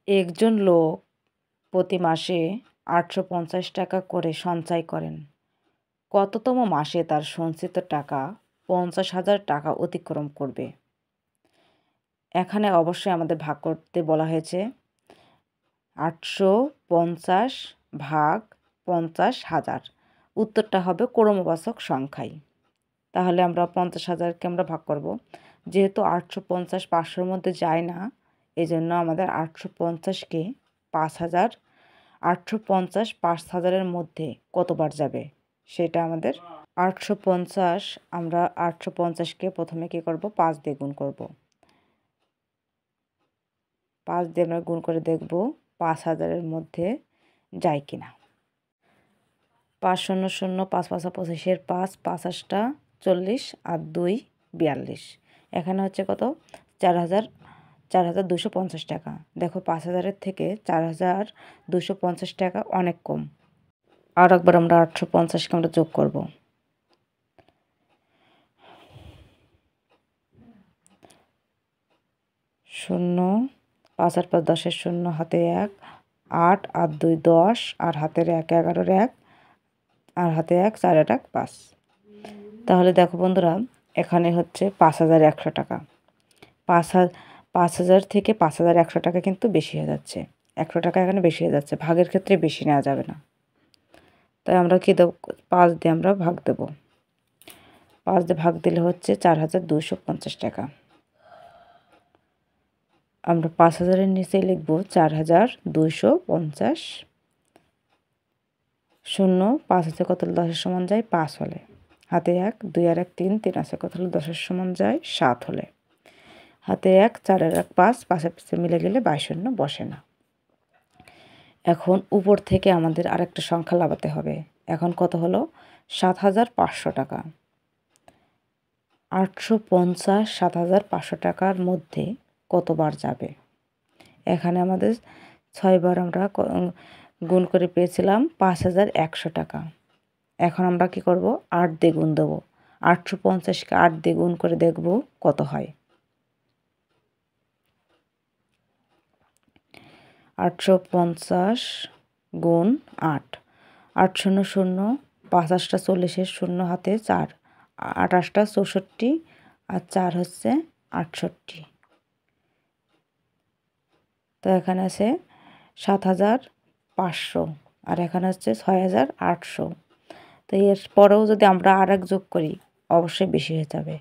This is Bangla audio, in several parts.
একজন লোক প্রতি মাসে ৮৫০ টাকা করে সঞ্চয় করেন। কততম মাসে তার সঞ্চিত টাকা ৫০,০০০ টাকা অতিক্রম করবে? এখানে অবশ্যই আমাদের ভাগ করতে বলা হয়েছে ৮৫০ ভাগ ৫০,০০০। উত্তরটা হবে ক্রমবাচক সংখ্যায়। তাহলে আমরা ৫০,০০০কে আমরা ভাগ করব। যেহেতু ৮৫০ ৫০০-র মধ্যে যায় না, এজন্য আমাদের ৮৫০কে ৫,০০০, ৮৫০ ৫,০০০-এর মধ্যে কতবার যাবে সেটা আমাদের ৮৫০। আমরা ৮৫০কে প্রথমে কী করব, ৫ দিয়ে গুণ করব। ৫ দিয়ে আমরা গুণ করে দেখব ৫,০০০-এর মধ্যে যায় কিনা। ৫ শূন্য শূন্য ৫ ৫ ২৫-এর ৫, ৫ ৮টা ৪০ আর ২ ৪২। এখানে হচ্ছে কত, ৪,২৫০ টাকা। দেখো ৫,০০০-এর থেকে ৪,২৫০ টাকা অনেক কম। আর একবার আমরা ৮৫০কে আমরা যোগ করব। ০, ৫ আর ৫ ১০-এর ০, হাতে ১, ৮ আর ২ ১০, আর হাতের ১ ১১-এর ১, আর হাতে ১ ৪ ৮ ৫। তাহলে দেখো বন্ধুরা, এখানে হচ্ছে ৫,১০০ টাকা। ৫,০০০ থেকে ৫,১০০ টাকা কিন্তু বেশি হয়ে যাচ্ছে। ১০০ টাকা এখানে বেশি হয়ে যাচ্ছে, ভাগের ক্ষেত্রে বেশি নেওয়া যাবে না। তাই আমরা কী দেব, ৫ দিয়ে আমরা ভাগ দেব। ৫ দিয়ে ভাগ দিলে হচ্ছে ৪,২৫০ টাকা। আমরা ৫,০০০-এর নিচে লিখব ৪,২৫০। ০, ৫ আছে কত হলে ১০-এর সমান যায়, ৫ হলে। হাতে ১, ২ আর ১ ৩, ৩ আছে কত হলে ১০-এর সমান যায়, ৭ হলে। হাতে ১, ৪ আর ১ ৫, ৫-এর পিছে মিলে গেলে ২২ বসে না। এখন উপর থেকে আমাদের আরেকটা সংখ্যা লাগাতে হবে। এখন কত হলো, ৭,৫০০ টাকা। ৮৫০ ৭,৫০০ টাকার মধ্যে কতবার যাবে? এখানে আমাদের ৬ বার আমরা গুণ করে পেয়েছিলাম ৫,১০০ টাকা। এখন আমরা কি করব, ৮ দিয়ে গুণ দেব। ৮৫০কে ৮ দিয়ে গুণ করে দেখব কত হয়। ৮৫০ গুণ ৮, ৮ শূন্য শূন্য, ৫ ৮টা ৪০-এর ০, হাতে ৪, ৮ ৮টা ৬৪ আর ৪ হচ্ছে ৬৮। তো এখানে আছে ৭,৫০০ আর এখানে হচ্ছে ৬,৮০০। তো এর পরেও যদি আমরা আর এক যোগ করি অবশ্যই বেশি হয়ে যাবে।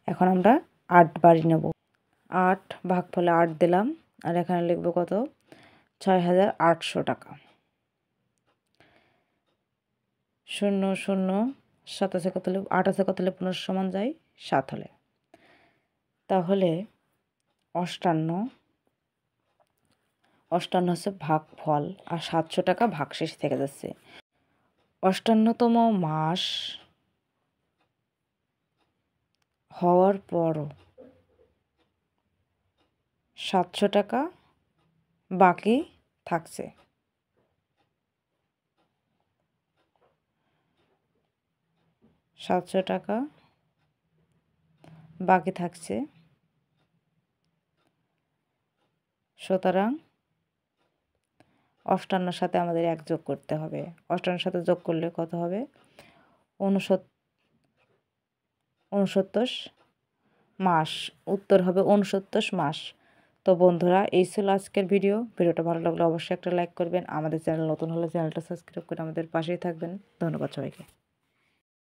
এখন আমরা ৮ বাড়ি নেব। ৮ ভাগফলে ৮ দিলাম, আর এখানে লিখব কত, ৬,৮০০ টাকা। ০ ০, ৭ আছে কত হলে, ৮ আছে কত হলে ১৫ সমান যায়, ৭ হলে। তাহলে ৫৮ হচ্ছে ভাগফল, আর ৭০০ টাকা ভাগশেষ থেকে যাচ্ছে। ৫৮তম মাস হওয়ার পরও ৭০০ টাকা বাকি থাকছে। ৭০০ টাকা বাকি থাকছে। সুতরাং ৫৮-র সাথে আমাদের ১ যোগ করতে হবে। ৫৮-র সাথে যোগ করলে কত হবে, ৬৯ মাস। উত্তর হবে ৬৯ মাস। তো বন্ধুরা, এই ছিল আজকের ভিডিওটা ভালো লাগলে অবশ্যই একটা লাইক করবেন। আমাদের চ্যানেল নতুন হলে চ্যানেলটা সাবস্ক্রাইব করে আমাদের পাশেই থাকবেন। ধন্যবাদ সবাইকে।